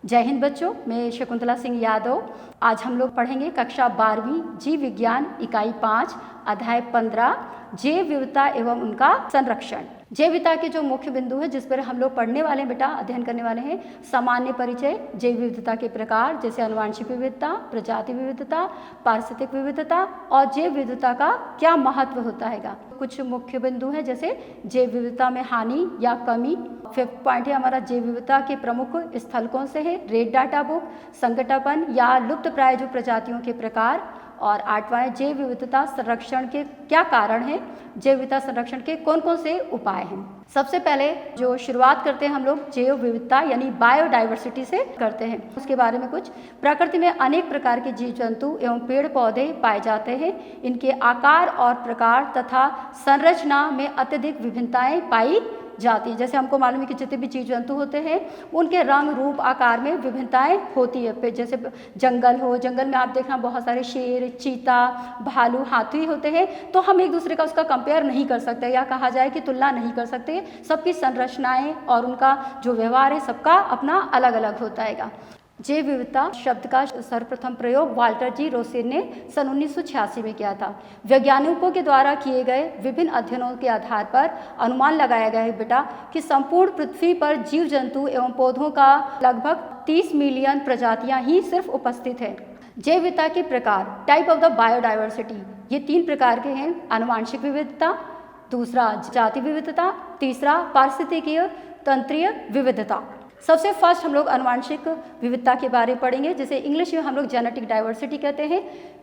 जय हिंद बच्चों, मैं शकुंतला सिंह यादव। आज हम लोग पढ़ेंगे कक्षा 12वीं जीव विज्ञान इकाई 5 अध्याय 15 जैव विविधता एवं उनका संरक्षण। जैव विविधता के जो मुख्य बिंदु है जिस पर हम लोग पढ़ने वाले हैं बेटा, अध्ययन करने वाले हैं, सामान्य परिचय, जैव विविधता के प्रकार जैसे अनुवांशिक विविधता, प्रजाति विविधता, पारिस्थितिक विविधता और जैव विविधता का क्या महत्व होता है। कुछ मुख्य बिंदु हैं जैसे जैव विविधता में हानि या कमी। 5th पॉइंट है हमारा जैव विविधता के प्रमुख स्थल कौन से हैं, रेड डाटा बुक, संकटापन या लुप्त प्राय जो प्रजातियों के प्रकार। और 8वां है जैव विविधता संरक्षण के क्या कारण हैं, जैव विविधता संरक्षण के कौन कौन से उपाय हैं। सबसे पहले जो शुरुआत करते हैं हम लोग जैव विविधता यानी बायोडाइवर्सिटी से करते हैं। उसके बारे में कुछ, प्रकृति में अनेक प्रकार के जीव जंतु एवं पेड़ पौधे पाए जाते हैं। इनके आकार और प्रकार तथा संरचना में अत्यधिक विभिन्नताएं पाई जाती है। जैसे हमको मालूम है कि जितने भी जीव जंतु होते हैं उनके रंग रूप आकार में विभिन्नताएं होती है। फिर जैसे जंगल हो, जंगल में आप देखना बहुत सारे शेर, चीता, भालू, हाथी होते हैं, तो हम एक दूसरे का उसका कंपेयर नहीं कर सकते या कहा जाए कि तुलना नहीं कर सकते। सबकी संरचनाएं और उनका जो व्यवहार है सबका अपना अलग अलग होता है। जैव विविधता शब्द का सर्वप्रथम प्रयोग वाल्टर जी रोसेन ने सन 1986 में किया था। वैज्ञानिकों के द्वारा किए गए विभिन्न अध्ययनों के आधार पर अनुमान लगाया गया है बेटा कि संपूर्ण पृथ्वी पर जीव जंतु एवं पौधों का लगभग 30 मिलियन प्रजातियां ही सिर्फ उपस्थित है। जैव विविधता के प्रकार, टाइप ऑफ द बायोडाइवर्सिटी, ये 3 प्रकार के हैं। अनुवांशिक विविधता, दूसरा जाति विविधता, तीसरा पारिस्थितिकीय तंत्रीय विविधता। सबसे फर्स्ट हम लोग अनुवांशिक विविधता के बारे में पढ़ेंगे, जिसे इंग्लिश में हम लोग जेनेटिक डाइवर्सिटी कहते हैं।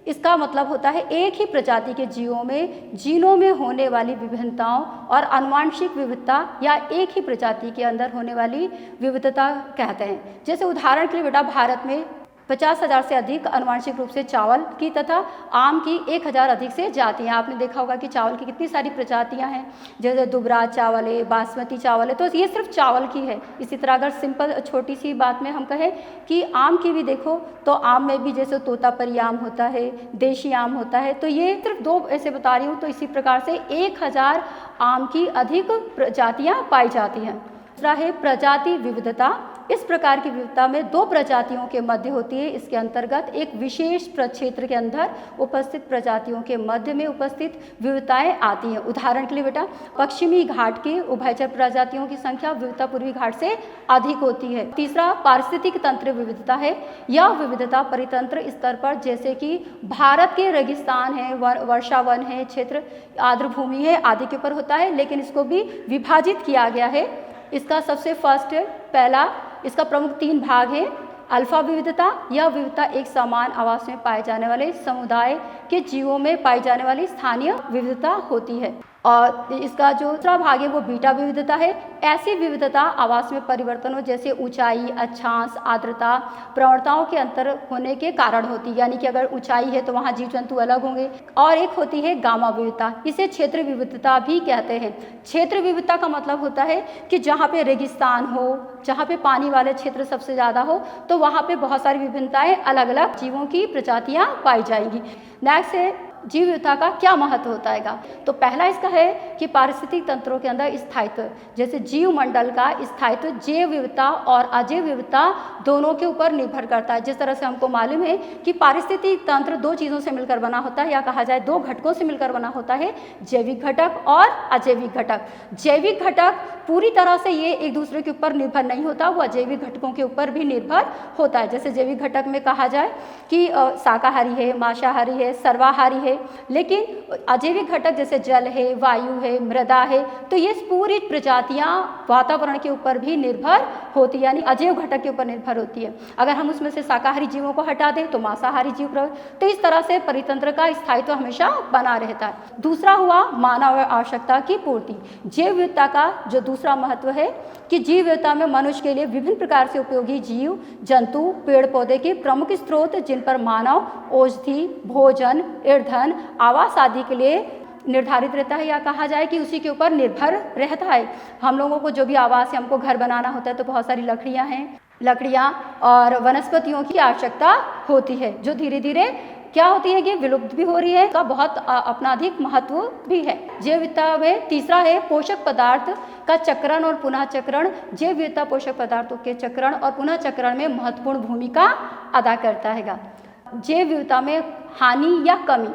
इसका मतलब होता है एक ही प्रजाति के जीवों में जीनों में होने वाली विभिन्नताओं और अनुवांशिक विविधता या एक ही प्रजाति के अंदर होने वाली विविधता कहते हैं। जैसे उदाहरण के लिए बेटा, भारत में 50,000 से अधिक अनुवांशिक रूप से चावल की तथा आम की 1,000 अधिक से जातियाँ। आपने देखा होगा कि चावल की कितनी सारी प्रजातियाँ हैं, जैसे दुबराज चावल है, बासमती चावल है, तो ये सिर्फ चावल की है। इसी तरह अगर सिंपल छोटी सी बात में हम कहें कि आम की भी देखो तो आम में भी जैसे तोतापरी आम होता है, देशी आम होता है, तो ये सिर्फ 2 ऐसे बता रही हूँ। तो इसी प्रकार से 1,000 आम की अधिक प्रजातियाँ पाई जाती हैं। दूसरा है प्रजाति विविधता। इस प्रकार की विविधता में 2 प्रजातियों के मध्य होती है। इसके अंतर्गत एक विशेष प्रक्षेत्र के अंदर उपस्थित प्रजातियों के मध्य में उपस्थित विविधताएं आती हैं। उदाहरण के लिए बेटा, पश्चिमी घाट के उभयचर प्रजातियों की संख्या विविधता पूर्वी घाट से अधिक होती है। तीसरा पारिस्थितिक तंत्र विविधता है। यह विविधता परितंत्र स्तर पर, जैसे कि भारत के रेगिस्तान है, वर्षावन है, क्षेत्र आर्द्र भूमि है आदि के ऊपर होता है, लेकिन इसको भी विभाजित किया गया है। इसका सबसे फर्स्ट है, पहला इसका प्रमुख 3 भाग हैं। अल्फा विविधता, यह विविधता एक समान आवास में पाए जाने वाले समुदाय के जीवों में पाई जाने वाली स्थानीय विविधता होती है। और इसका जो दूसरा भाग है वो बीटा विविधता है। ऐसी विविधता आवास में परिवर्तनों जैसे ऊंचाई, अक्षांश, आर्द्रता, प्रवणताओं के अंतर होने के कारण होती है। यानी कि अगर ऊंचाई है तो वहाँ जीव जंतु अलग होंगे। और एक होती है गामा विविधता, इसे क्षेत्र विविधता भी कहते हैं। क्षेत्र विविधता का मतलब होता है कि जहाँ पे रेगिस्तान हो, जहाँ पे पानी वाले क्षेत्र सबसे ज़्यादा हो, तो वहाँ पे बहुत सारी विभिन्नताएं अलग अलग जीवों की प्रजातियाँ पाई जाएंगी। नेक्स्ट है जीव विविधता का क्या महत्व होता है। तो पहला इसका है कि पारिस्थितिक तंत्रों के अंदर स्थायित्व, जैसे जीव मंडल का स्थायित्व जैव विविधता और अजैव विविधता दोनों के ऊपर निर्भर करता है। जिस तरह से हमको मालूम है कि पारिस्थितिक तंत्र 2 चीज़ों से मिलकर बना होता है, या कहा जाए 2 घटकों से मिलकर बना होता है, जैविक घटक और अजैविक घटक। जैविक घटक पूरी तरह से ये एक दूसरे के ऊपर निर्भर नहीं होता, वो अजैविक घटकों के ऊपर भी निर्भर होता है। जैसे जैविक घटक में कहा जाए कि शाकाहारी है, मांसाहारी है, सर्वाहारी है, लेकिन अजैविक घटक जैसे जल है, वायु है, मृदा है, तो ये पूरी प्रजातियां वातावरण के ऊपर भी निर्भर होती है, यानी अजैव घटक के ऊपर निर्भर होती है। अगर हम उसमें से शाकाहारी जीवों को हटा दें तो मांसाहारी जीव, तो इस तरह से परितंत्र का स्थायित्व हमेशा बना रहता है। दूसरा हुआ मानव आवश्यकता की पूर्ति। जैव विविधता का जो दूसरा महत्व है कि जीव विविधता में मनुष्य के लिए विभिन्न प्रकार से उपयोगी जीव जंतु, पेड़ पौधे के प्रमुख स्रोत, जिन पर मानव औषधि, भोजन, ईंधन, आवास आदि के लिए निर्धारित रहता है, या कहा जाए कि उसी के ऊपर निर्भर रहता है। हम लोगों को जो भी आवास है, हमको घर बनाना होता है, तो बहुत सारी लकड़ियाँ हैं, लकड़ियाँ और वनस्पतियों की आवश्यकता होती है, जो धीरे धीरे क्या होती है कि विलुप्त भी हो रही है, का बहुत अपना अधिक महत्व भी है। जैव विविधता में तीसरा है पोषक पदार्थ का चक्रण और पुनः चक्रण। जैव विविधता पोषक पदार्थों के चक्रण और पुनः चक्रण में महत्वपूर्ण भूमिका अदा करता है। जैव विविधता में हानि या कमी,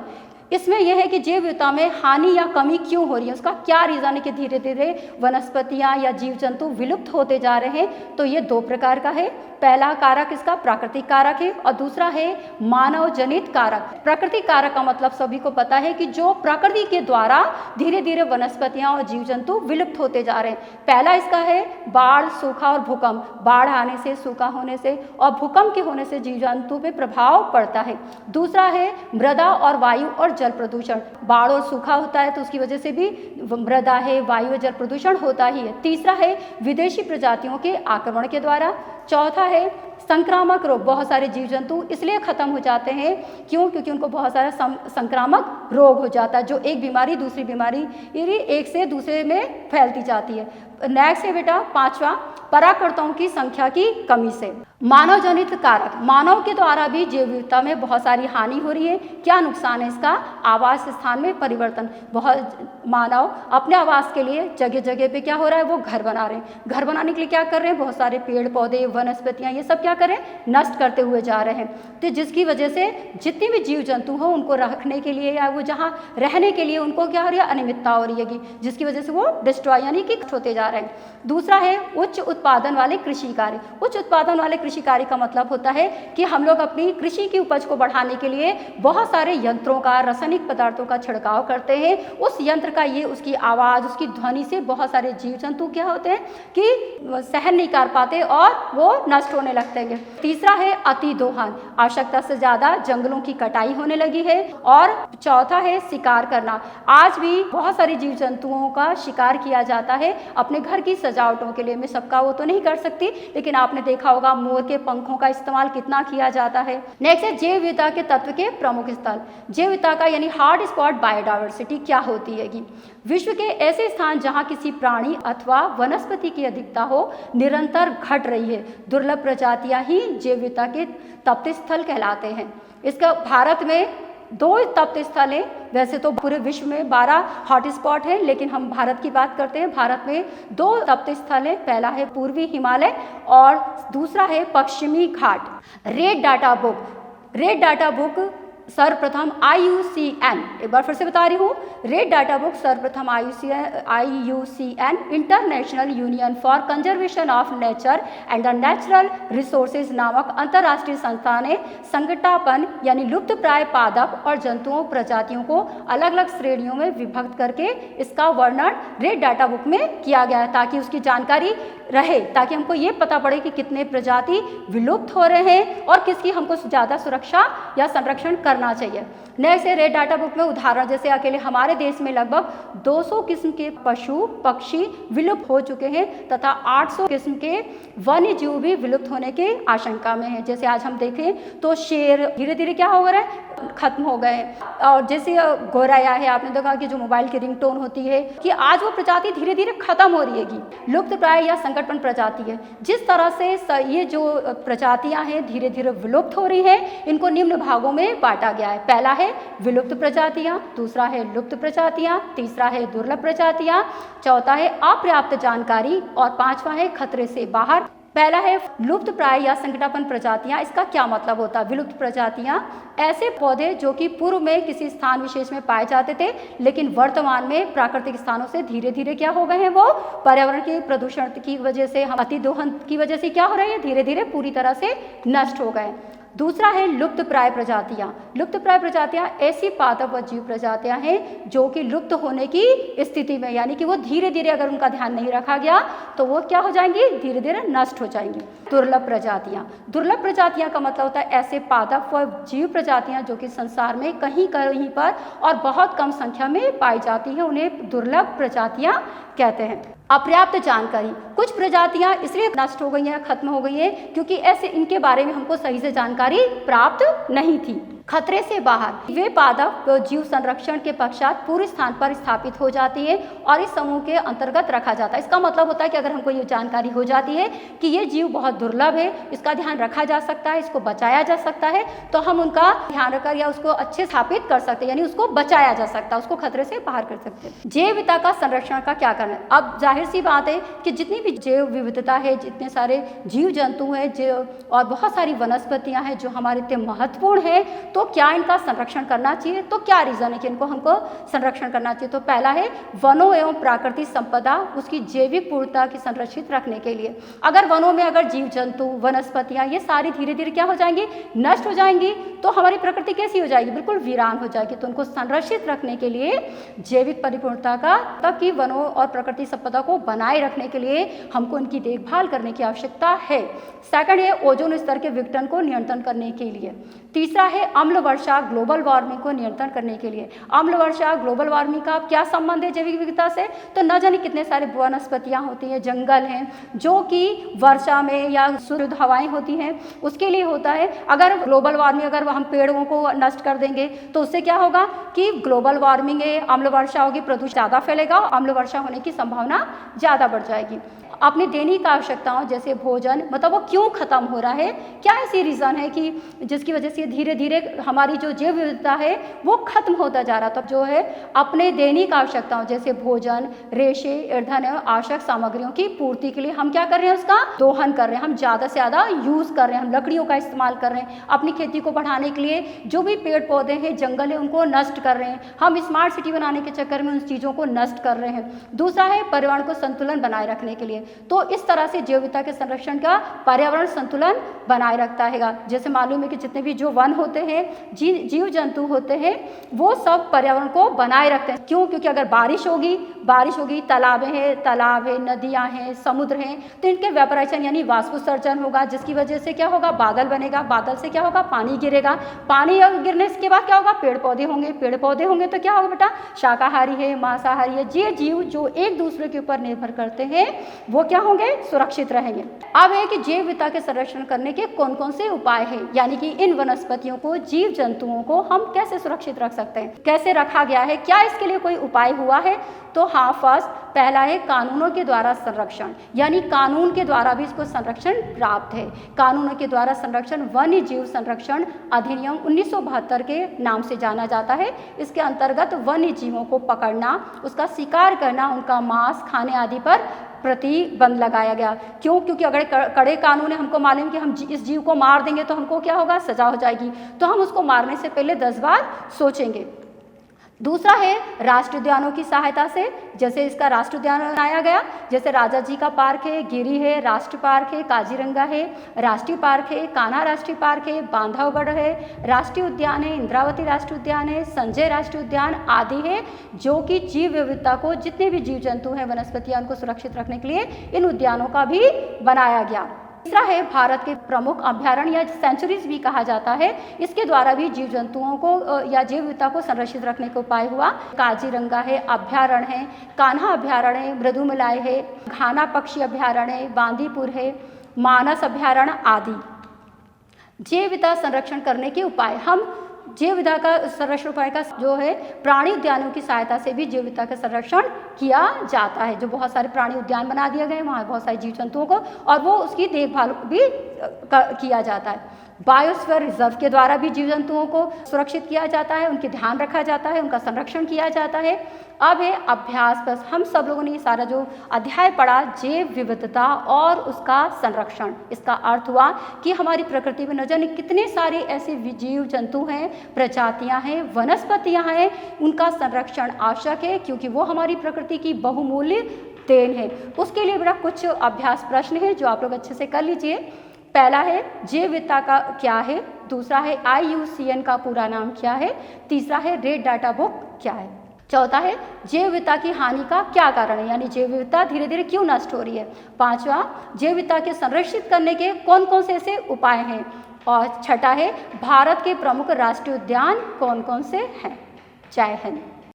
इसमें यह है कि जैव विविधता में हानि या कमी क्यों हो रही है, उसका क्या रीज़न है कि धीरे धीरे वनस्पतियां या जीव जंतु विलुप्त होते जा रहे हैं। तो ये दो प्रकार का है। पहला कारक इसका प्राकृतिक कारक है और दूसरा है मानव जनित कारक। प्राकृतिक कारक का मतलब सभी को पता है कि जो प्रकृति के द्वारा धीरे धीरे वनस्पतियां और जीव जंतु विलुप्त होते जा रहे हैं। पहला इसका है बाढ़, सूखा और भूकंप। बाढ़ आने से, सूखा होने से और भूकंप के होने से जीव जंतु पे प्रभाव पड़ता है। दूसरा है मृदा और वायु और जल प्रदूषण। बाढ़ और सूखा होता है तो उसकी वजह से भी मृदा है, वायु और जल प्रदूषण होता ही है। तीसरा है विदेशी प्रजातियों के आक्रमण के द्वारा। चौथा है संक्रामक रोग। बहुत सारे जीव जंतु इसलिए खत्म हो जाते हैं क्योंकि उनको बहुत सारा संक्रामक रोग हो जाता है, जो एक बीमारी दूसरी बीमारी एक से दूसरे में फैलती जाती है। नेक्स्ट है बेटा पांचवा, परागकर्ताओं की संख्या की कमी से। मानव जनित कारक, मानव के द्वारा भी जैव विविधता में बहुत सारी हानि हो रही है। क्या नुकसान है इसका? आवास स्थान में परिवर्तन। बहुत मानव अपने आवास के लिए जगह जगह पे क्या हो रहा है, वो घर बना रहे हैं। घर बनाने के लिए क्या कर रहे हैं, बहुत सारे पेड़ पौधे वनस्पतियां ये सब क्या कर रहे हैं, नष्ट करते हुए जा रहे हैं। तो जिसकी वजह से जितने भी जीव जंतु हो उनको रखने के लिए या वो जहाँ रहने के लिए उनको क्या हो रही है, अनियमितता हो रही है, जिसकी वजह से वो डिस्ट्रॉय यानी कि होते जा रहे हैं। दूसरा है उच्च उत्पादन वाले कृषि कार्य। उच्च उत्पादन वाले कृषि कार्य का मतलब होता है कि हम लोग अपनी कृषि की उपज को बढ़ाने के लिए बहुत सारे यंत्रों का, रासायनिक पदार्थों का छिड़काव करते हैं। उस यंत्र का ये उसकी आवाज़, उसकी ध्वनि से बहुत सारे जीव जंतु क्या होते हैं कि सहन नहीं कर पाते और वो नष्ट होने लगते हैं। तीसरा है अति दोहन। आवश्यकता से ज़्यादा जंगलों की कटाई होने लगी है। और चौथा है शिकार करना। आज भी बहुत सारे जीव जंतुओं का शिकार किया जाता है अपने घर की सजावटों के लिए। मैं सबका वो तो नहीं कर सकती, लेकिन आपने देखा होगा मोर के पंखों का इस्तेमाल कितना किया जाता है। नेक्स्ट है जैव विविधता के तत्व के प्रमुख स्थल। जैव विविधता का यानी हॉट स्पॉट बायोडायवर्सिटी क्या होती है कि विश्व के ऐसे स्थान जहां किसी प्राणी अथवा वनस्पति की अधिकता हो निरंतर घट रही है। दुर्लभ प्रजातियां ही जैव विविधता के तप्त स्थल कहलाते हैं। इसका भारत में 2 तप्त स्थल हैं। वैसे तो पूरे विश्व में 12 हॉटस्पॉट हैं, लेकिन हम भारत की बात करते हैं। भारत में 2 तप्त स्थल हैं। पहला है पूर्वी हिमालय और दूसरा है पश्चिमी घाट। Red data book, red data book सर्वप्रथम IUCN, एक बार फिर से बता रही हूँ, रेड डाटा बुक सर्वप्रथम IUCN international union for conservation of nature and the natural resources नामक अंतर्राष्ट्रीय संस्था ने संकटापन्न यानी लुप्त प्राय पादप और जंतुओं प्रजातियों को अलग अलग श्रेणियों में विभक्त करके इसका वर्णन रेड डाटा बुक में किया गया है, ताकि उसकी जानकारी रहे, ताकि हमको ये पता पड़े कि कितने प्रजाति विलुप्त हो रहे हैं और किसकी हमको ज़्यादा सुरक्षा या संरक्षण करना चाहिए। नेक्स्ट है रेड डाटा बुक में उदाहरण, जैसे अकेले हमारे देश में लगभग 200 किस्म के पशु पक्षी विलुप्त हो चुके हैं तथा 800 किस्म के वन्य जीव भी विलुप्त होने के आशंका में है। जैसे आज हम देखें तो शेर धीरे धीरे क्या हो रहा है, खत्म हो गए। और जैसे गौरैया है, आपने देखा कि जो मोबाइल की रिंगटोन होती है कि आज वो प्रजाति धीरे धीरे खत्म हो रही है, लुप्त प्राय या संकटपन्न प्रजाति है। जिस तरह से ये जो प्रजातियां हैं धीरे धीरे विलुप्त हो रही है, इनको निम्न भागों में बांटा गया है। पहला है विलुप्त प्रजातियां, दूसरा है लुप्त प्रजातियां, तीसरा है दुर्लभ प्रजातियां, चौथा है अपर्याप्त जानकारी और पांचवा है खतरे से बाहर। पहला है लुप्त प्राय या संकटापन्न प्रजातियां। इसका क्या मतलब होता है? विलुप्त प्रजातियां ऐसे पौधे जो कि पूर्व में किसी स्थान विशेष में पाए जाते थे, लेकिन वर्तमान में प्राकृतिक स्थानों से धीरे धीरे क्या हो गए हैं, वो पर्यावरण के प्रदूषण की वजह से, हम अतिदोहन की वजह से क्या हो रहे हैं, धीरे धीरे पूरी तरह से नष्ट हो गए। दूसरा है लुप्त प्राय प्रजातियां। लुप्त प्राय प्रजातियां ऐसी पादप व जीव प्रजातियां हैं जो कि लुप्त होने की स्थिति में, यानी कि वो धीरे धीरे अगर उनका ध्यान नहीं रखा गया तो वो क्या हो जाएंगी, धीरे धीरे नष्ट हो जाएंगी। दुर्लभ प्रजातियां, दुर्लभ प्रजातियां का मतलब होता है ऐसे पादप व जीव प्रजातियां जो कि संसार में कहीं कहीं पर और बहुत कम संख्या में पाई जाती है, उन्हें दुर्लभ प्रजातियां कहते हैं। अपर्याप्त जानकारी, कुछ प्रजातियां इसलिए नष्ट हो गई हैं, खत्म हो गई हैं क्योंकि ऐसे इनके बारे में हमको सही से जानकारी प्राप्त नहीं थी। खतरे से बाहर वे पादप जीव संरक्षण के पश्चात पूरे स्थान पर स्थापित हो जाती है और इस समूह के अंतर्गत रखा जाता है। इसका मतलब होता है कि अगर हमको ये जानकारी हो जाती है कि ये जीव बहुत दुर्लभ है, इसका ध्यान रखा जा सकता है, इसको बचाया जा सकता है, तो हम उनका ध्यान रखकर या उसको अच्छे स्थापित कर सकते हैं, यानी उसको बचाया जा सकता है, उसको खतरे से बाहर कर सकते हैं। जैव विविधता का संरक्षण का क्या करना है? अब जाहिर सी बात है कि जितनी भी जैव विविधता है, जितने सारे जीव जंतु हैं और बहुत सारी वनस्पतियां हैं जो हमारे इतने महत्वपूर्ण है, तो क्या इनका संरक्षण करना चाहिए? तो क्या रीजन है कि इनको हमको संरक्षण करना चाहिए? तो पहला है वनों एवं प्राकृतिक संपदा उसकी जैविक पूर्णता की संरक्षित रखने के लिए। अगर वनों में अगर जीव जंतु वनस्पतियां ये सारी धीरे धीरे क्या हो जाएंगी, नष्ट हो जाएंगी, तो हमारी प्रकृति कैसी हो जाएगी, बिल्कुल वीरान हो जाएगी। तो उनको संरक्षित रखने के लिए जैविक परिपूर्णता का तब कि वनों और प्रकृति संपदा को बनाए रखने के लिए हमको इनकी देखभाल करने की आवश्यकता है। सेकंड है ओजोन स्तर के विघटन को नियंत्रण करने के लिए। तीसरा है अम्ल वर्षा ग्लोबल वार्मिंग को नियंत्रण करने के लिए। अम्ल वर्षा ग्लोबल वार्मिंग का क्या संबंध है जैविक विविधता से? तो न जाने कितने सारे वनस्पतियां होती हैं, जंगल हैं, जो कि वर्षा में या शुद्ध हवाएं होती हैं उसके लिए होता है। अगर ग्लोबल वार्मिंग, अगर हम पेड़ों को नष्ट कर देंगे तो उससे क्या होगा कि ग्लोबल वार्मिंग है, अम्ल वर्षा होगी, प्रदूषण ज़्यादा फैलेगा, अम्ल वर्षा होने की संभावना ज़्यादा बढ़ जाएगी। अपनी दैनिक आवश्यकताओं जैसे भोजन, मतलब वो क्यों खत्म हो रहा है, क्या ऐसी रीज़न है कि जिसकी वजह से धीरे धीरे हमारी जो जैव विविधता है वो खत्म होता जा रहा है? तो जो है अपने दैनिक आवश्यकताओं जैसे भोजन, रेशे, ईंधन एवं आवश्यक सामग्रियों की पूर्ति के लिए हम क्या कर रहे हैं, उसका दोहन कर रहे हैं, हम ज़्यादा से ज़्यादा यूज़ कर रहे हैं, हम लकड़ियों का इस्तेमाल कर रहे हैं। अपनी खेती को बढ़ाने के लिए जो भी पेड़ पौधे हैं, जंगल है, उनको नष्ट कर रहे हैं। हम स्मार्ट सिटी बनाने के चक्कर में उन चीज़ों को नष्ट कर रहे हैं। दूसरा है पर्यावरण को संतुलन बनाए रखने के लिए। तो इस तरह से जैव विविधता के संरक्षण का पर्यावरण संतुलन बनाए रखता है। जैसे मालूम है कि जितने भी जो वन होते हैं, जीव जंतु होते हैं, वो सब पर्यावरण को बनाए रखते हैं। क्यों? क्योंकि अगर बारिश होगी, तालाब है, नदियां हैं, समुद्र हैं, तो इनके वेपराइजेशन यानी वाष्पोत्सर्जन होगा, जिसकी वजह से क्या होगा, बादल बनेगा, बादल से क्या होगा, पानी गिरेगा, पानी गिरने के बाद क्या होगा, पेड़ पौधे होंगे, तो क्या होगा बेटा, शाकाहारी है, मांसाहारी है, ये जीव जो एक दूसरे के ऊपर निर्भर करते हैं वो क्या होंगे, सुरक्षित रहेंगे। अब है कि जैव विविधता के संरक्षण करने के कौन कौन से उपाय हैं, यानी कि इन वनस्पतियों को, जीव जंतुओं को हम कैसे सुरक्षित रख सकते हैं, कैसे रखा गया है, क्या इसके लिए कोई उपाय हुआ है? तो हाँ, फर्स्ट पहला है कानूनों के द्वारा संरक्षण, यानी कानून के द्वारा भी इसको संरक्षण प्राप्त है। कानूनों के द्वारा संरक्षण वन्य जीव संरक्षण अधिनियम 1972 के नाम से जाना जाता है। इसके अंतर्गत वन्य जीवों को पकड़ना, उसका शिकार करना, उनका मांस खाने आदि पर प्रतिबंध लगाया गया। क्यों? क्योंकि अगर कड़े कानून है, हमको मालूम कि हम इस जीव को मार देंगे तो हमको क्या होगा, सजा हो जाएगी, तो हम उसको मारने से पहले 10 बार सोचेंगे। दूसरा है राष्ट्रीय उद्यानों की सहायता से, जैसे इसका राष्ट्रीय उद्यान बनाया गया, जैसे राजा जी का पार्क है, गिरी है, राष्ट्रीय पार्क है, काजीरंगा है, राष्ट्रीय पार्क है, कान्हा राष्ट्रीय पार्क है, बांधवगढ़ है, राष्ट्रीय उद्यान है, इंद्रावती राष्ट्रीय उद्यान है, संजय राष्ट्रीय उद्यान आदि है, जो कि जीव विविधता को, जितने भी जीव जंतु हैं, वनस्पतियां, उनको सुरक्षित रखने के लिए इन उद्यानों का भी बनाया गया। तीसरा है भारत के प्रमुख अभ्यारण्य या सेंचुरीज भी कहा जाता है, इसके द्वारा भी जीव जंतुओं को या जैव विविधता को संरक्षित रखने का उपाय हुआ। काजीरंगा है, अभ्यारण्य है, कान्हा अभ्यारण्य है, मृदुमलाई है, घाना पक्षी अभ्यारण्य है, बांदीपुर है, मानस अभ्यारण्य आदि। जैव विविधता संरक्षण करने के उपाय, हम जैव विविधता का संरक्षण उपाय का जो है प्राणी उद्यानों की सहायता से भी जैव विविधता का संरक्षण किया जाता है। जो बहुत सारे प्राणी उद्यान बना दिए गए, वहाँ बहुत सारे जीव जंतुओं को, और वो उसकी देखभाल भी किया जाता है। बायोस्फीयर रिजर्व के द्वारा भी जीव जंतुओं को सुरक्षित किया जाता है, उनके ध्यान रखा जाता है, उनका संरक्षण किया जाता है। अब है अभ्यास, बस हम सब लोगों ने ये सारा जो अध्याय पढ़ा, जैव विविधता और उसका संरक्षण, इसका अर्थ हुआ कि हमारी प्रकृति में न जाने कितने सारे ऐसे जीव जंतु हैं, प्रजातियां हैं, वनस्पतियां हैं, उनका संरक्षण आवश्यक है, क्योंकि वो हमारी प्रकृति की बहुमूल्य देन है। उसके लिए बड़ा कुछ अभ्यास प्रश्न है जो आप लोग अच्छे से कर लीजिए। पहला है जैव विविधता का क्या है, दूसरा है IUCN का पूरा नाम क्या है, तीसरा है रेड डाटा बुक क्या है, चौथा है जैव विविधता की हानि का क्या कारण है, यानी जैव विविधता धीरे धीरे क्यों नष्ट हो रही है, पांचवा जैव विविधता के संरक्षित करने के कौन कौन से ऐसे उपाय हैं, और छठा है भारत के प्रमुख राष्ट्रीय उद्यान कौन कौन से हैं। जय हिंद।